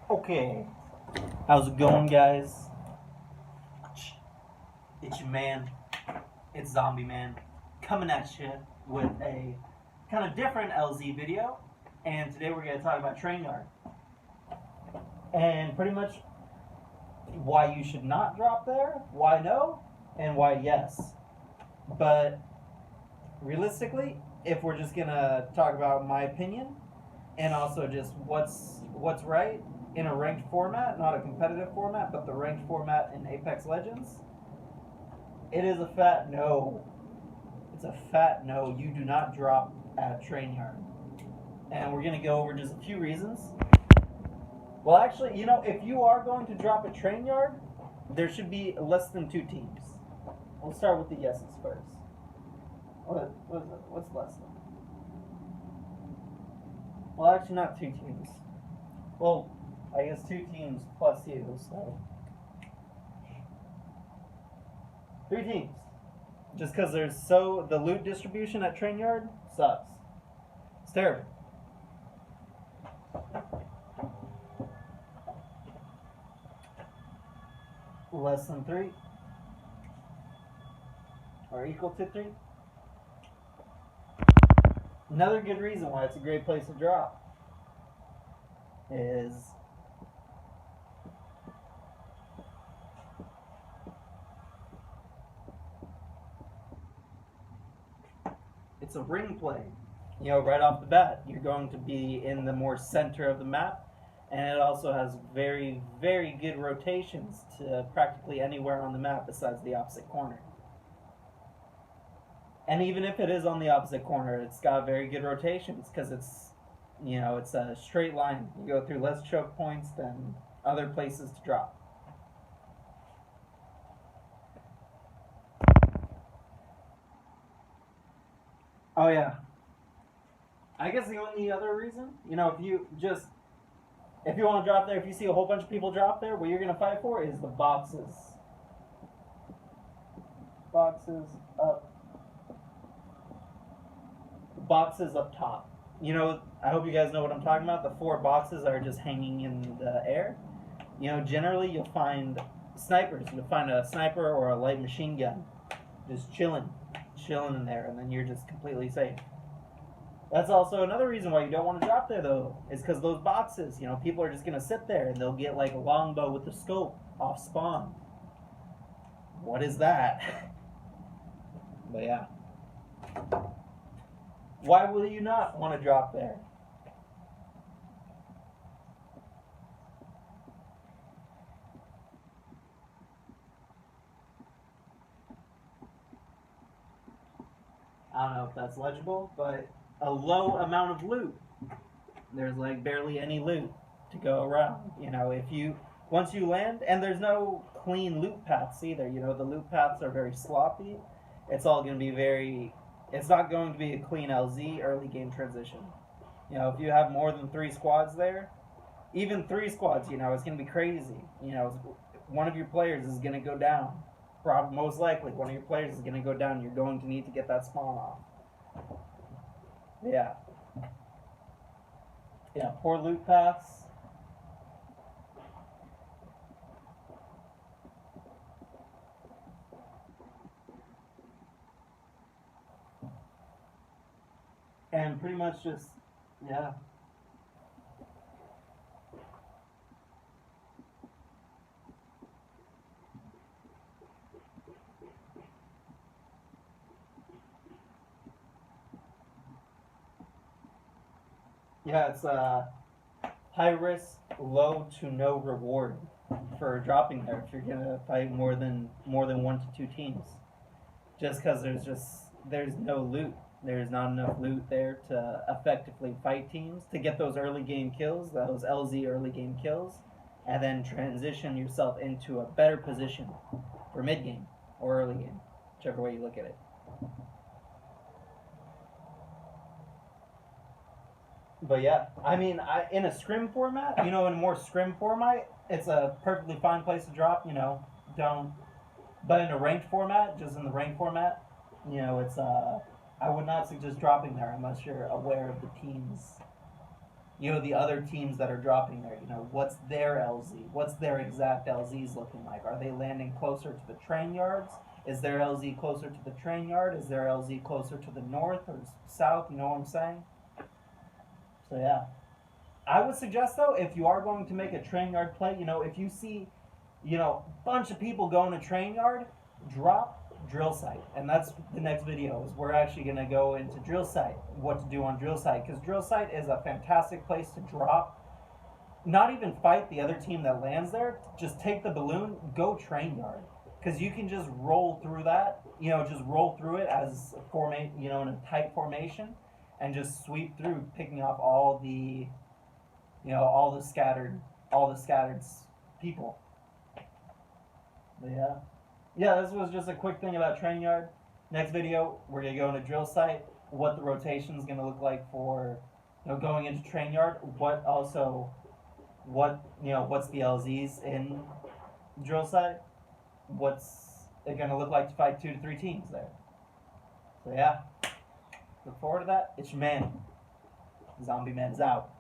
Okay, how's it going, guys? It's your man, it's Zombie Man, coming at you with a kind of different LZ video. And today we're going to talk about train yard. And pretty much why you should not drop there, why no, and why yes. But realistically, if we're just going to talk about my opinion, and also just what's right in a ranked format, not a competitive format, but the ranked format in Apex Legends, it is a fat no. It's a fat no. You do not drop at train yard. And we're going to go over just a few reasons. Well, actually, if you are going to drop a train yard, there should be less than 2 teams. We'll start with the yeses first. What's less than? Well, actually, not 2 teams. Well, I guess 2 teams plus you, so 3 teams. Just because the loot distribution at train yard sucks. It's terrible. Less than 3 or equal to 3. Another good reason why it's a great place to drop is it's a ring play. Right off the bat, you're going to be in the more center of the map, and it also has very, very good rotations to practically anywhere on the map besides the opposite corner. And even if it is on the opposite corner, it's got very good rotations because it's a straight line. You go through less choke points than other places to drop. Oh yeah. I guess the only other reason, if you want to drop there, if you see a whole bunch of people drop there, what you're going to fight for is the boxes. Boxes up. Boxes up top. I hope you guys know what I'm talking about. The 4 boxes are just hanging in the air. Generally you'll find snipers. You'll find a sniper or a light machine gun just chilling in there, and then you're just completely safe. That's also another reason why you don't want to drop there, though, is because those boxes, people are just going to sit there and they'll get like a longbow with the scope off spawn. What is that? But yeah. Why will you not want to drop there? I don't know if that's legible, but a low amount of loot. There's like barely any loot to go around. Once you land, and there's no clean loot paths either. The loot paths are very sloppy. It's all going to be it's not going to be a clean LZ early game transition. If you have more than 3 squads there, even 3 squads, it's going to be crazy. One of your players is going to go down. Most likely, one of your players is going to go down. You're going to need to get that spawn off. Yeah. Yeah, poor loot paths. And pretty much just, yeah. Yeah, it's high risk, low to no reward for dropping there if you're gonna fight more than 1 to 2 teams. Just because there's no loot. There's not enough loot there to effectively fight teams to get those early game kills, those LZ early game kills, and then transition yourself into a better position for mid game or early game, whichever way you look at it. But yeah, in a scrim format, in a more scrim format, it's a perfectly fine place to drop. But in a ranked format, just in the ranked format, it's I would not suggest dropping there unless you're aware of the teams you know, the other teams that are dropping there. You know, what's their LZ? What's their exact LZs looking like? Are they landing closer to the train yards? Is their LZ closer to the train yard? Is their LZ closer to the north or south? You know what I'm saying? So yeah. I would suggest though, if you are going to make a train yard play, you know, if you see, you know, a bunch of people going to train yard, drop drill site. And that's the next video, is we're actually going to go into drill site, what to do on drill site, because drill site is a fantastic place to drop, not even fight the other team that lands there, just take the balloon, go train yard, because you can just roll through that, you know, just roll through it as you know, in a tight formation, and just sweep through, picking off all the, you know, all the scattered people. But yeah, this was just a quick thing about train yard. Next video, we're gonna go into drill site, what the rotation is gonna look like for, you know, going into train yard. What you know, what's the LZs in drill site? What's it gonna look like to fight 2 to 3 teams there? So yeah, look forward to that. It's your man. Zombie Man's out.